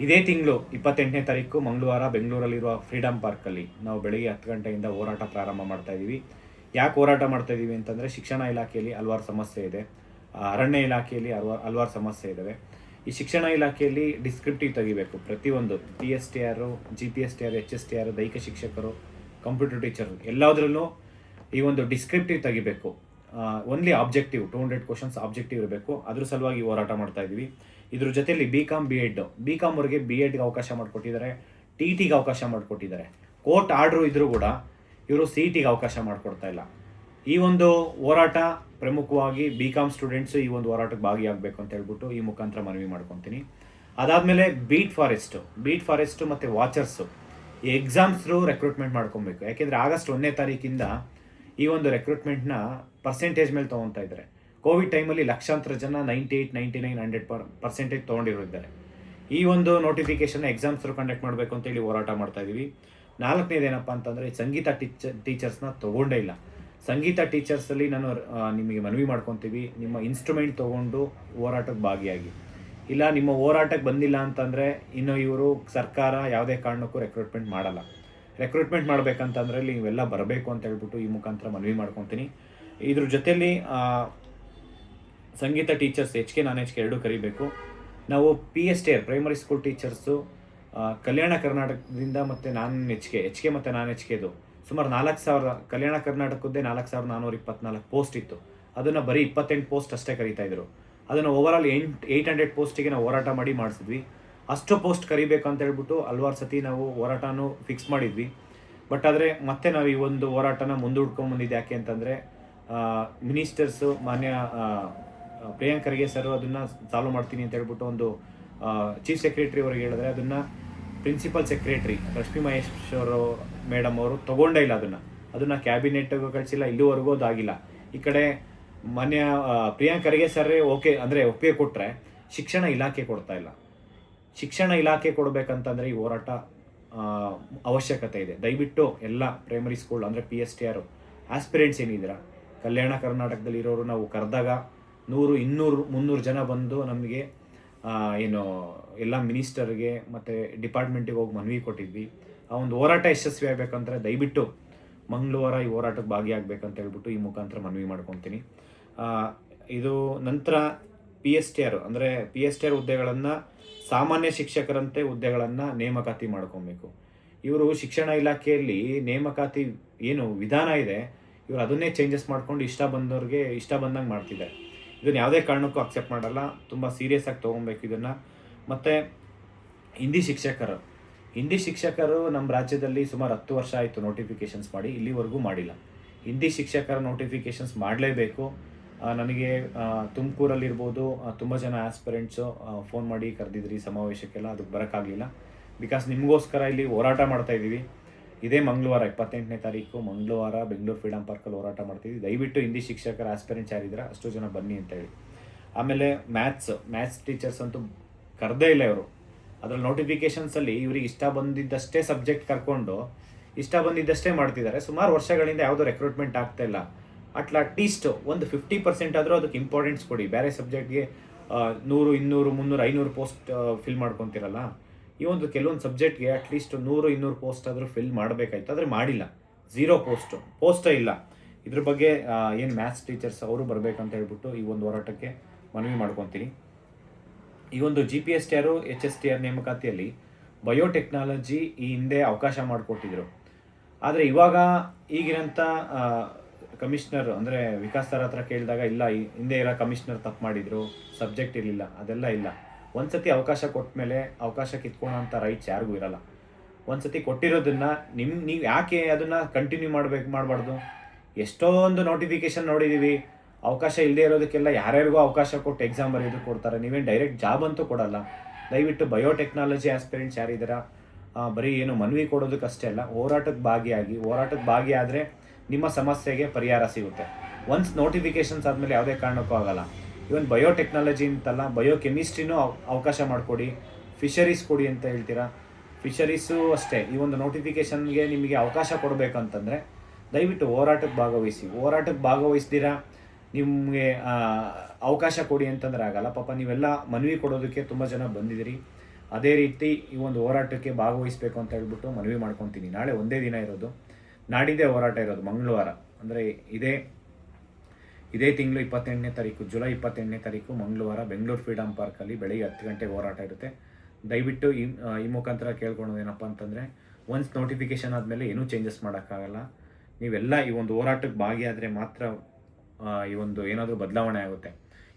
ಇದೇ ತಿಂಗಳು 28ನೇ ತಾರೀಕು ಮಂಗಳವಾರ ಬೆಂಗಳೂರಲ್ಲಿರುವ ಫ್ರೀಡಮ್ ಪಾರ್ಕಲ್ಲಿ ನಾವು ಬೆಳಗ್ಗೆ 10 ಗಂಟೆಯಿಂದ ಹೋರಾಟ ಪ್ರಾರಂಭ ಮಾಡ್ತಾ ಇದ್ದೀವಿ. ಯಾಕೆ ಹೋರಾಟ ಮಾಡ್ತಾ ಇದ್ದೀವಿ ಅಂತಂದರೆ, ಶಿಕ್ಷಣ ಇಲಾಖೆಯಲ್ಲಿ ಹಲವಾರು ಸಮಸ್ಯೆ ಇದೆ, ಅರಣ್ಯ ಇಲಾಖೆಯಲ್ಲಿ ಹಲವಾರು ಸಮಸ್ಯೆ ಇದ್ದಾವೆ. ಈ ಶಿಕ್ಷಣ ಇಲಾಖೆಯಲ್ಲಿ ಡಿಸ್ಕ್ರಿಪ್ಟಿವ್ ತೆಗಿಬೇಕು. ಪ್ರತಿಯೊಂದು PSTR, GPSTR, HSTR, ದೈಹಿಕ ಶಿಕ್ಷಕರು, ಕಂಪ್ಯೂಟರ್ ಟೀಚರ್ ಎಲ್ಲದರಲ್ಲೂ ಈ ಒಂದು ಡಿಸ್ಕ್ರಿಪ್ಟಿವ್ ತೆಗಿಬೇಕು. ಓನ್ಲಿ ಆಬ್ಜೆಕ್ಟಿವ್ 200 ಕ್ವಶನ್ಸ್ ಆಬ್ಜೆಕ್ಟಿವ್ ಇರಬೇಕು. ಅದ್ರ ಸಲುವಾಗಿ ಹೋರಾಟ ಮಾಡ್ತಾ ಇದ್ದೀವಿ. ಇದ್ರ ಜೊತೆಯಲ್ಲಿ BCom B.Ed, BCom ಅವ್ರಿಗೆ B.Edಗೆ ಅವಕಾಶ ಮಾಡಿಕೊಟ್ಟಿದ್ದಾರೆ, TETಗೆ ಅವಕಾಶ ಮಾಡಿಕೊಟ್ಟಿದ್ದಾರೆ. ಕೋರ್ಟ್ ಆರ್ಡ್ರು ಇದ್ರೂ ಕೂಡ ಇವರು CETಗೆ ಅವಕಾಶ ಮಾಡಿಕೊಡ್ತಾ ಇಲ್ಲ. ಈ ಒಂದು ಹೋರಾಟ ಪ್ರಮುಖವಾಗಿ BCom ಸ್ಟೂಡೆಂಟ್ಸು ಈ ಒಂದು ಹೋರಾಟಕ್ಕೆ ಭಾಗಿಯಾಗಬೇಕು ಅಂತ ಹೇಳ್ಬಿಟ್ಟು ಈ ಮುಖಾಂತರ ಮನವಿ ಮಾಡ್ಕೊತೀನಿ. ಅದಾದಮೇಲೆ ಬೀಟ್ ಫಾರೆಸ್ಟು ಮತ್ತು ವಾಚರ್ಸು ಈ ಎಕ್ಸಾಮ್ಸ್ರು ರೆಕ್ರೂಟ್ಮೆಂಟ್ ಮಾಡ್ಕೊಬೇಕು. ಯಾಕೆಂದರೆ ಆಗಸ್ಟ್ 1ನೇ ತಾರೀಕಿಂದ ಈ ಒಂದು ರೆಕ್ರೂಟ್ಮೆಂಟ್ನ ಪರ್ಸೆಂಟೇಜ್ ಮೇಲೆ ತೊಗೊತಾ ಇದ್ದಾರೆ. ಕೋವಿಡ್ ಟೈಮಲ್ಲಿ ಲಕ್ಷಾಂತರ ಜನ 98, 99, 100% ತೊಗೊಂಡಿರೋದ್ದಾರೆ. ಈ ಒಂದು ನೋಟಿಫಿಕೇಶನ್ ಎಕ್ಸಾಮ್ಸ್ರು ಕಂಡಕ್ಟ್ ಮಾಡಬೇಕು ಅಂತೇಳಿ ಹೋರಾಟ ಮಾಡ್ತಾ ಇದ್ದೀವಿ. 4ನೇದೇನಪ್ಪ ಅಂತಂದರೆ, ಸಂಗೀತ ಟೀಚರ್ಸ್ನ ತೊಗೊಂಡೇ ಇಲ್ಲ. ಸಂಗೀತ ಟೀಚರ್ಸಲ್ಲಿ ನಾನು ನಿಮಗೆ ಮನವಿ ಮಾಡ್ಕೊತೀವಿ, ನಿಮ್ಮ ಇನ್ಸ್ಟ್ರೂಮೆಂಟ್ ತೊಗೊಂಡು ಹೋರಾಟಕ್ಕೆ ಭಾಗಿಯಾಗಿ. ಇಲ್ಲ ನಿಮ್ಮ ಹೋರಾಟಕ್ಕೆ ಬಂದಿಲ್ಲ ಅಂತಂದರೆ ಇನ್ನು ಇವರು ಸರ್ಕಾರ ಯಾವುದೇ ಕಾರಣಕ್ಕೂ ರೆಕ್ರೂಟ್ಮೆಂಟ್ ಮಾಡಲ್ಲ. ರೆಕ್ರೂಟ್ಮೆಂಟ್ ಮಾಡಬೇಕಂತಂದ್ರೆ ನೀವೆಲ್ಲ ಬರಬೇಕು ಅಂತ ಹೇಳ್ಬಿಟ್ಟು ಈ ಮುಖಾಂತರ ಮನವಿ ಮಾಡ್ಕೊತೀನಿ. ಇದ್ರ ಜೊತೆಯಲ್ಲಿ ಸಂಗೀತ ಟೀಚರ್ಸ್ HK, non-HK ಎರಡೂ ಕರಿಬೇಕು. ನಾವು PSTR ಪ್ರೈಮರಿ ಸ್ಕೂಲ್ ಟೀಚರ್ಸು ಕಲ್ಯಾಣ ಕರ್ನಾಟಕದಿಂದ ಮತ್ತು HK ಮತ್ತು non-HKದು ಸುಮಾರು 4,000, ಕಲ್ಯಾಣ ಕರ್ನಾಟಕದ್ದೇ 4,424 ಪೋಸ್ಟ್ ಇತ್ತು. ಅದನ್ನು ಬರೀ 28 ಪೋಸ್ಟ್ ಅಷ್ಟೇ ಕರೀತಾಯಿದ್ರು. ಅದನ್ನು ಓವರಾಲ್ 800 ಪೋಸ್ಟಿಗೆ ನಾವು ಹೋರಾಟ ಮಾಡಿ ಮಾಡಿಸಿದ್ವಿ. ಅಷ್ಟು ಪೋಸ್ಟ್ ಕರಿಬೇಕು ಅಂತ ಹೇಳ್ಬಿಟ್ಟು ಹಲ್ವಾರು ಸತಿ ನಾವು ಹೋರಾಟನೂ ಫಿಕ್ಸ್ ಮಾಡಿದ್ವಿ. ಬಟ್ ಆದರೆ ಮತ್ತೆ ನಾವು ಈ ಒಂದು ಹೋರಾಟನ ಮುಂದೂಡ್ಕೊಂಬಂದಿದ್ದು ಯಾಕೆ ಅಂತಂದರೆ, ಮಿನಿಸ್ಟರ್ಸು ಮಾನ್ಯ ಪ್ರಿಯಾಂಕ್ ಖರ್ಗೆ ಸರ್ ಅದನ್ನು ಸಾಲ್ವ್ ಮಾಡ್ತೀನಿ ಅಂತ ಹೇಳ್ಬಿಟ್ಟು ಒಂದು ಚೀಫ್ ಸೆಕ್ರೆಟರಿ ಅವ್ರಿಗೆ ಹೇಳಿದ್ರೆ, ಅದನ್ನು principal secretary Rashmi Maheshwar madam ಅವರು ತೊಗೊಂಡೇ ಇಲ್ಲ. ಅದನ್ನು ಕ್ಯಾಬಿನೆಟ್ಗೂ ಕಳಿಸಿಲ್ಲ, ಇಲ್ಲಿವರೆಗೂ ಅದಾಗಿಲ್ಲ. ಈ ಕಡೆ ಮಾನ್ಯ ಪ್ರಿಯಾಂಕ್ ಖರ್ಗೆ ಸರ್ ಒಪ್ಪಿಗೆ ಕೊಟ್ಟರೆ ಶಿಕ್ಷಣ ಇಲಾಖೆ ಕೊಡ್ತಾ ಇಲ್ಲ. ಶಿಕ್ಷಣ ಇಲಾಖೆ ಕೊಡಬೇಕಂತಂದರೆ ಈ ಹೋರಾಟ ಅವಶ್ಯಕತೆ ಇದೆ. ದಯವಿಟ್ಟು ಎಲ್ಲ ಪ್ರೈಮರಿ ಸ್ಕೂಲ್ ಅಂದರೆ PSTR ಆಸ್ಪಿರೆಂಟ್ಸ್ ಏನಿದ್ದೀರಾ, ಕಲ್ಯಾಣ ಕರ್ನಾಟಕದಲ್ಲಿರೋರು ನಾವು ಕರೆದಾಗ 100, 200, 300 ಜನ ಬಂದು ನಮಗೆ ಏನು ಎಲ್ಲ ಮಿನಿಸ್ಟರ್ಗೆ ಮತ್ತು ಡಿಪಾರ್ಟ್ಮೆಂಟಿಗೆ ಹೋಗಿ ಮನವಿ ಕೊಟ್ಟಿದ್ವಿ. ಆ ಒಂದು ಹೋರಾಟ ಯಶಸ್ವಿ ಆಗಬೇಕಂದ್ರೆ ದಯವಿಟ್ಟು ಮಂಗಳವಾರ ಈ ಹೋರಾಟಕ್ಕೆ ಭಾಗಿಯಾಗಬೇಕಂತ ಹೇಳ್ಬಿಟ್ಟು ಈ ಮುಖಾಂತರ ಮನವಿ ಮಾಡ್ಕೊತೀನಿ. ಇದು ನಂತರ PSTR ಹುದ್ದೆಗಳನ್ನು ಸಾಮಾನ್ಯ ಶಿಕ್ಷಕರಂತೆ ಹುದ್ದೆಗಳನ್ನು ನೇಮಕಾತಿ ಮಾಡ್ಕೊಬೇಕು. ಇವರು ಶಿಕ್ಷಣ ಇಲಾಖೆಯಲ್ಲಿ ನೇಮಕಾತಿ ಏನು ವಿಧಾನ ಇದೆ, ಇವರು ಅದನ್ನೇ ಚೇಂಜಸ್ ಮಾಡ್ಕೊಂಡು ಇಷ್ಟ ಬಂದಂಗೆ ಮಾಡ್ತಿದ್ದಾರೆ. ಇದನ್ನು ಯಾವುದೇ ಕಾರಣಕ್ಕೂ ಅಕ್ಸೆಪ್ಟ್ ಮಾಡಲ್ಲ. ತುಂಬ ಸೀರಿಯಸ್ ಆಗಿ ತೊಗೊಬೇಕು ಇದನ್ನು. ಮತ್ತು ಹಿಂದಿ ಶಿಕ್ಷಕರು ನಮ್ಮ ರಾಜ್ಯದಲ್ಲಿ ಸುಮಾರು 10 ವರ್ಷ ಆಯಿತು ನೋಟಿಫಿಕೇಷನ್ಸ್ ಮಾಡಿ, ಇಲ್ಲಿವರೆಗೂ ಮಾಡಿಲ್ಲ. ಹಿಂದಿ ಶಿಕ್ಷಕರ ನೋಟಿಫಿಕೇಷನ್ಸ್ ಮಾಡಲೇಬೇಕು. ನನಗೆ ತುಮಕೂರಲ್ಲಿರ್ಬೋದು ತುಂಬ ಜನ ಆಸ್ಪಿರೆಂಟ್ಸು ಫೋನ್ ಮಾಡಿ ಕರೆದಿದ್ರಿ ಸಮಾವೇಶಕ್ಕೆಲ್ಲ, ಅದಕ್ಕೆ ಬರೋಕ್ಕಾಗಲಿಲ್ಲ. ಬಿಕಾಸ್ ನಿಮಗೋಸ್ಕರ ಇಲ್ಲಿ ಹೋರಾಟ ಮಾಡ್ತಾಯಿದ್ದೀವಿ. ಇದೇ ಮಂಗಳವಾರ 28ನೇ ತಾರೀಕು ಮಂಗಳವಾರ ಬೆಂಗಳೂರು ಫ್ರೀಡಮ್ ಪಾರ್ಕಲ್ಲಿ ಹೋರಾಟ ಮಾಡ್ತಿದ್ವಿ. ದಯವಿಟ್ಟು ಹಿಂದಿ ಶಿಕ್ಷಕರ ಆಸ್ಪಿರೆಂಟ್ಸ್ ಯಾರಿದ್ದೀರಾ ಅಷ್ಟು ಜನ ಬನ್ನಿ ಅಂತೇಳಿ. ಆಮೇಲೆ ಮ್ಯಾಥ್ಸ್ ಟೀಚರ್ಸ್ ಅಂತೂ ಕರೆದೇ ಇಲ್ಲ ಇವರು. ಅದರಲ್ಲಿ ನೋಟಿಫಿಕೇಷನ್ಸಲ್ಲಿ ಇವ್ರಿಗೆ ಇಷ್ಟ ಬಂದಿದ್ದಷ್ಟೇ ಸಬ್ಜೆಕ್ಟ್ ಕರ್ಕೊಂಡು ಇಷ್ಟ ಬಂದಿದ್ದಷ್ಟೇ ಮಾಡ್ತಿದ್ದಾರೆ. ಸುಮಾರು ವರ್ಷಗಳಿಂದ ಯಾವುದೋ ರೆಕ್ರೂಟ್ಮೆಂಟ್ ಆಗ್ತಾ ಇಲ್ಲ. ಅಟ್ಲೀಸ್ಟ್ ಒಂದು 50% ಆದರೂ ಅದಕ್ಕೆ ಇಂಪಾರ್ಟೆನ್ಸ್ ಕೊಡಿ. ಬೇರೆ ಸಬ್ಜೆಕ್ಟ್ಗೆ 100, 200, 300, 500 ಪೋಸ್ಟ್ ಫಿಲ್ ಮಾಡ್ಕೊತಿರಲ್ಲ. ಈ ಒಂದು ಕೆಲವೊಂದು ಸಬ್ಜೆಕ್ಟ್ಗೆ ಅಟ್ಲೀಸ್ಟ್ 100, 200 ಪೋಸ್ಟ್ ಆದರೂ ಫಿಲ್ ಮಾಡಬೇಕಾಯ್ತು, ಆದರೆ ಮಾಡಿಲ್ಲ. 0 ಪೋಸ್ಟೇ ಇಲ್ಲ. ಇದ್ರ ಬಗ್ಗೆ ಏನು ಮ್ಯಾಥ್ಸ್ ಟೀಚರ್ಸ್ ಅವರು ಬರಬೇಕಂತ ಹೇಳ್ಬಿಟ್ಟು ಈ ಒಂದು ಹೋರಾಟಕ್ಕೆ ಮನವಿ ಮಾಡ್ಕೊತೀನಿ. ಈ ಒಂದು GPSTR, HSTR ನೇಮಕಾತಿಯಲ್ಲಿ ಬಯೋಟೆಕ್ನಾಲಜಿ ಈ ಹಿಂದೆ ಅವಕಾಶ ಮಾಡಿಕೊಟ್ಟಿದ್ರು. ಆದರೆ ಇವಾಗ ಈಗಿನಂಥ ಕಮಿಷನರ್ ಅಂದರೆ ವಿಕಾಸ್ ಸರ್ ಹತ್ರ ಕೇಳಿದಾಗ, ಇಲ್ಲ ಹಿಂದೆ ಇರೋ ಕಮಿಷನರ್ ತಪ್ಪು ಮಾಡಿದರು, ಸಬ್ಜೆಕ್ಟ್ ಇರಲಿಲ್ಲ, ಅದೆಲ್ಲ ಇಲ್ಲ. ಒಂದು ಸತಿ ಅವಕಾಶ ಕೊಟ್ಟ ಮೇಲೆ ಅವಕಾಶ ಕಿತ್ಕೊಳ್ಳೋಂಥ ರೈಟ್ಸ್ ಯಾರಿಗೂ ಇರಲ್ಲ. ಒಂದು ಸತಿ ಕೊಟ್ಟಿರೋದನ್ನು ನೀವು ಯಾಕೆ ಅದನ್ನು ಕಂಟಿನ್ಯೂ ಮಾಡಬಾರ್ದು? ಎಷ್ಟೊಂದು ನೋಟಿಫಿಕೇಷನ್ ನೋಡಿದ್ದೀವಿ, ಅವಕಾಶ ಇಲ್ಲದೆ ಇರೋದಕ್ಕೆಲ್ಲ ಯಾರ್ಯಾರಿಗೂ ಅವಕಾಶ ಕೊಟ್ಟು ಎಕ್ಸಾಮ್ ಬರೆಯೋದು ಕೊಡ್ತಾರೆ. ನೀವೇನು ಡೈರೆಕ್ಟ್ ಜಾಬ್ ಅಂತೂ ಕೊಡಲ್ಲ. ದಯವಿಟ್ಟು ಬಯೋಟೆಕ್ನಾಲಜಿ ಆಸ್ಪಿರೆಂಟ್ಸ್ ಯಾರಿದ್ದೀರಾ, ಬರೀ ಏನು ಮನವಿ ಕೊಡೋದಕ್ಕಷ್ಟೇ ಅಲ್ಲ, ಹೋರಾಟಕ್ಕೆ ಭಾಗಿಯಾದರೆ ನಿಮ್ಮ ಸಮಸ್ಯೆಗೆ ಪರಿಹಾರ ಸಿಗುತ್ತೆ. ಒನ್ಸ್ ನೋಟಿಫಿಕೇಷನ್ಸ್ ಆದಮೇಲೆ ಯಾವುದೇ ಕಾರಣಕ್ಕೂ ಆಗಲ್ಲ. ಇವನ್ ಬಯೋಟೆಕ್ನಾಲಜಿ ಅಂತಲ್ಲ, ಬಯೋಕೆಮಿಸ್ಟ್ರಿನೂ ಅವಕಾಶ ಮಾಡಿಕೊಡಿ. ಫಿಶರೀಸ್ ಕೊಡಿ ಅಂತ ಹೇಳ್ತೀರಾ, ಫಿಶರೀಸು ಅಷ್ಟೇ. ಈ ಒಂದು ನೋಟಿಫಿಕೇಷನ್ಗೆ ನಿಮಗೆ ಅವಕಾಶ ಕೊಡಬೇಕಂತಂದರೆ ದಯವಿಟ್ಟು ಹೋರಾಟಕ್ಕೆ ಭಾಗವಹಿಸ್ದಿರಾ ನಿಮಗೆ ಅವಕಾಶ ಕೊಡಿ ಅಂತಂದರೆ ಆಗಲ್ಲ. ಪಾಪ ನೀವೆಲ್ಲ ಮನವಿ ಕೊಡೋದಕ್ಕೆ ತುಂಬ ಜನ ಬಂದಿದ್ದೀರಿ. ಅದೇ ರೀತಿ ಈ ಒಂದು ಹೋರಾಟಕ್ಕೆ ಭಾಗವಹಿಸಬೇಕು ಅಂತ ಹೇಳ್ಬಿಟ್ಟು ಮನವಿ ಮಾಡ್ಕೊತೀನಿ. ನಾಳೆ ಒಂದೇ ದಿನ ಇರೋದು, ನಾಡಿದ್ದೇ ಹೋರಾಟ ಇರೋದು ಮಂಗಳವಾರ, ಅಂದರೆ ಇದೇ ತಿಂಗಳು 28ನೇ ತಾರೀಕು, ಜುಲೈ 28ನೇ ತಾರೀಕು ಮಂಗಳವಾರ ಬೆಂಗಳೂರು ಫ್ರೀಡಮ್ ಪಾರ್ಕಲ್ಲಿ ಬೆಳಿಗ್ಗೆ 10 ಗಂಟೆಗೆ ಹೋರಾಟ ಇರುತ್ತೆ. ದಯವಿಟ್ಟು ಈ ಮುಖಾಂತರ ಕೇಳ್ಕೊಳೋದು ಏನಪ್ಪ ಅಂತಂದರೆ, ಒನ್ಸ್ ನೋಟಿಫಿಕೇಷನ್ ಆದಮೇಲೆ ಏನೂ ಚೇಂಜಸ್ ಮಾಡೋಕ್ಕಾಗಲ್ಲ. ನೀವೆಲ್ಲ ಈ ಒಂದು ಹೋರಾಟಕ್ಕೆ ಭಾಗಿಯಾದರೆ ಮಾತ್ರ ಈ ಒಂದು ಏನಾದರೂ ಬದಲಾವಣೆ ಆಗುತ್ತೆ.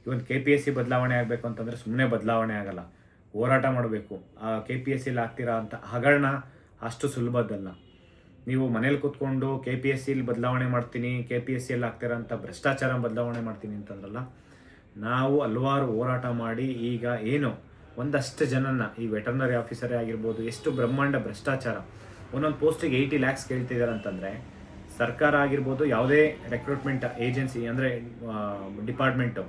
ಈ ಒಂದು KPSC ಬದಲಾವಣೆ ಆಗಬೇಕು ಅಂತಂದರೆ ಸುಮ್ಮನೆ ಬದಲಾವಣೆ ಆಗಲ್ಲ, ಹೋರಾಟ ಮಾಡಬೇಕು. KPSCಲಿ ಆಗ್ತಿರೋ ಅಂಥ ಹಗರಣ ಅಷ್ಟು ಸುಲಭದ್ದಲ್ಲ. ನೀವು ಮನೇಲಿ ಕೂತ್ಕೊಂಡು KPSCಲಿ ಬದಲಾವಣೆ ಮಾಡ್ತೀನಿ, KPSCಯಲ್ಲಿ ಆಗ್ತಿರೋಂಥ ಭ್ರಷ್ಟಾಚಾರ ಬದಲಾವಣೆ ಮಾಡ್ತೀನಿ ಅಂತಂದ್ರಲ್ಲ, ನಾವು ಹಲವಾರು ಹೋರಾಟ ಮಾಡಿ ಈಗ ಏನು ಒಂದಷ್ಟು ಜನನ, ಈ ವೆಟರ್ನರಿ ಆಫೀಸರೇ ಆಗಿರ್ಬೋದು, ಎಷ್ಟು ಬ್ರಹ್ಮಾಂಡ ಭ್ರಷ್ಟಾಚಾರ, ಒಂದೊಂದು ಪೋಸ್ಟಿಗೆ 80 lakhs ಕೇಳ್ತಿದ್ದಾರೆ ಅಂತಂದರೆ, ಸರ್ಕಾರ ಆಗಿರ್ಬೋದು, ಯಾವುದೇ ರೆಕ್ರೂಟ್ಮೆಂಟ್ ಏಜೆನ್ಸಿ ಅಂದರೆ ಡಿಪಾರ್ಟ್ಮೆಂಟು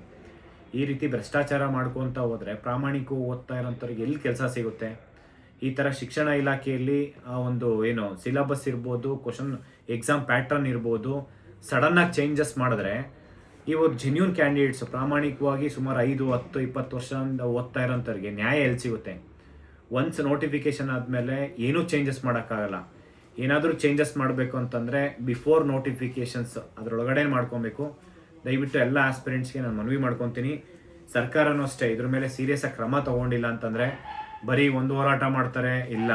ಈ ರೀತಿ ಭ್ರಷ್ಟಾಚಾರ ಮಾಡ್ಕೊತ ಹೋದರೆ ಪ್ರಾಮಾಣಿಕವಾಗಿ ಓದ್ತಾ ಇರೋಂಥವ್ರಿಗೆ ಎಲ್ಲಿ ಕೆಲಸ ಸಿಗುತ್ತೆ? ಈ ಥರ ಶಿಕ್ಷಣ ಇಲಾಖೆಯಲ್ಲಿ ಆ ಒಂದು ಏನು ಸಿಲೆಬಸ್ ಇರ್ಬೋದು, ಎಕ್ಸಾಮ್ ಪ್ಯಾಟ್ರನ್ ಇರ್ಬೋದು, ಸಡನ್ನಾಗಿ ಚೇಂಜಸ್ ಮಾಡಿದ್ರೆ ಇವರು ಜೆನ್ಯೂನ್ ಕ್ಯಾಂಡಿಡೇಟ್ಸ್ ಪ್ರಾಮಾಣಿಕವಾಗಿ ಸುಮಾರು 5, 10, 20 ವರ್ಷದಿಂದ ಓದ್ತಾ ಇರೋಂಥವ್ರಿಗೆ ನ್ಯಾಯ ಎಲ್ಲಿ ಸಿಗುತ್ತೆ? ಒನ್ಸ್ ನೋಟಿಫಿಕೇಷನ್ ಆದಮೇಲೆ ಏನೂ ಚೇಂಜಸ್ ಮಾಡೋಕ್ಕಾಗಲ್ಲ. ಏನಾದರೂ ಚೇಂಜಸ್ ಮಾಡಬೇಕು ಅಂತಂದರೆ ಬಿಫೋರ್ ನೋಟಿಫಿಕೇಷನ್ಸ್ ಅದರೊಳಗಡೆ ಮಾಡ್ಕೊಬೇಕು. ದಯವಿಟ್ಟು ಎಲ್ಲ ಆಸ್ಪಿರೆಂಟ್ಸ್ಗೆ ನಾನು ಮನವಿ ಮಾಡ್ಕೊತೀನಿ. ಸರ್ಕಾರನೂ ಅಷ್ಟೇ ಇದ್ರ ಮೇಲೆ ಸೀರಿಯಸ್ಸಾಗಿ ಕ್ರಮ ತೊಗೊಂಡಿಲ್ಲ ಅಂತಂದರೆ ಬರೀ ಒಂದು ಹೋರಾಟ ಮಾಡ್ತಾರೆ, ಇಲ್ಲ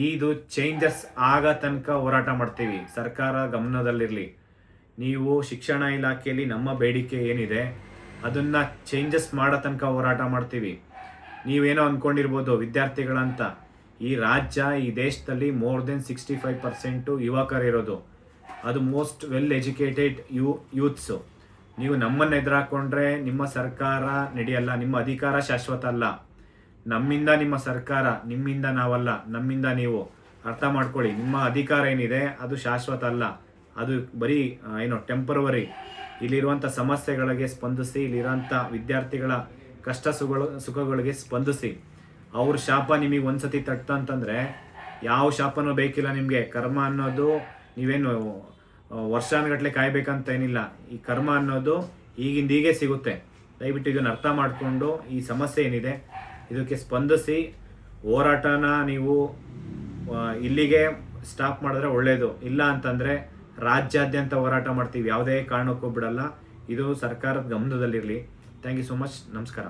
ಇದು ಚೇಂಜಸ್ ಆಗೋ ತನಕ ಹೋರಾಟ ಮಾಡ್ತೀವಿ. ಸರ್ಕಾರ ಗಮನದಲ್ಲಿರಲಿ. ನೀವು ಶಿಕ್ಷಣ ಇಲಾಖೆಯಲ್ಲಿ ನಮ್ಮ ಬೇಡಿಕೆ ಏನಿದೆ ಅದನ್ನು ಚೇಂಜಸ್ ಮಾಡೋ ತನಕ ಹೋರಾಟ ಮಾಡ್ತೀವಿ. ನೀವೇನೋ ಅಂದ್ಕೊಂಡಿರ್ಬೋದು ವಿದ್ಯಾರ್ಥಿಗಳಂತ, ಈ ರಾಜ್ಯ, ಈ ದೇಶದಲ್ಲಿ ಮೋರ್ ದೆನ್ 65% ಯುವಕರಿರೋದು, ಅದು ಮೋಸ್ಟ್ ವೆಲ್ ಎಜುಕೇಟೆಡ್ ಯೂತ್ಸು. ನೀವು ನಮ್ಮನ್ನು ಎದುರಾಕೊಂಡ್ರೆ ನಿಮ್ಮ ಸರ್ಕಾರ ನಡೆಯಲ್ಲ, ನಿಮ್ಮ ಅಧಿಕಾರ ಶಾಶ್ವತ ಅಲ್ಲ. ನಮ್ಮಿಂದ ನಿಮ್ಮ ಸರ್ಕಾರ, ನಿಮ್ಮಿಂದ ನಾವಲ್ಲ, ನಮ್ಮಿಂದ ನೀವು. ಅರ್ಥ ಮಾಡ್ಕೊಳ್ಳಿ, ನಿಮ್ಮ ಅಧಿಕಾರ ಏನಿದೆ ಅದು ಶಾಶ್ವತ ಅಲ್ಲ, ಅದು ಬರೀ ಟೆಂಪರವರಿ. ಇಲ್ಲಿರುವಂಥ ಸಮಸ್ಯೆಗಳಿಗೆ ಸ್ಪಂದಿಸಿ, ಇಲ್ಲಿರೋಂಥ ವಿದ್ಯಾರ್ಥಿಗಳ ಕಷ್ಟ ಸುಖಗಳಿಗೆ ಸ್ಪಂದಿಸಿ. ಅವ್ರ ಶಾಪ ನಿಮಗೆ ಒಂದ್ಸತಿ ತಟ್ಟಂತಂದರೆ ಯಾವ ಶಾಪನೂ ಬೇಕಿಲ್ಲ ನಿಮಗೆ. ಕರ್ಮ ಅನ್ನೋದು ನೀವೇನು ವರ್ಷಾನುಗಟ್ಟಲೆ ಕಾಯ್ಬೇಕಂತ ಏನಿಲ್ಲ. ಈ ಕರ್ಮ ಅನ್ನೋದು ಈಗಿಂದೀಗೆ ಸಿಗುತ್ತೆ. ದಯವಿಟ್ಟು ಇದನ್ನು ಅರ್ಥ ಮಾಡಿಕೊಂಡು ಈ ಸಮಸ್ಯೆ ಏನಿದೆ ಇದಕ್ಕೆ ಸ್ಪಂದಿಸಿ. ಹೋರಾಟನ ನೀವು ಇಲ್ಲಿಗೆ ಸ್ಟಾಪ್ ಮಾಡಿದ್ರೆ ಒಳ್ಳೆಯದು. ಇಲ್ಲ ಅಂತಂದರೆ ರಾಜ್ಯಾದ್ಯಂತ ಹೋರಾಟ ಮಾಡ್ತೀವಿ, ಯಾವುದೇ ಕಾರಣಕ್ಕೂ ಬಿಡಲ್ಲ. ಇದು ಸರ್ಕಾರದ ಗಮನದಲ್ಲಿರಲಿ. Thank you so much. ನಮಸ್ಕಾರ.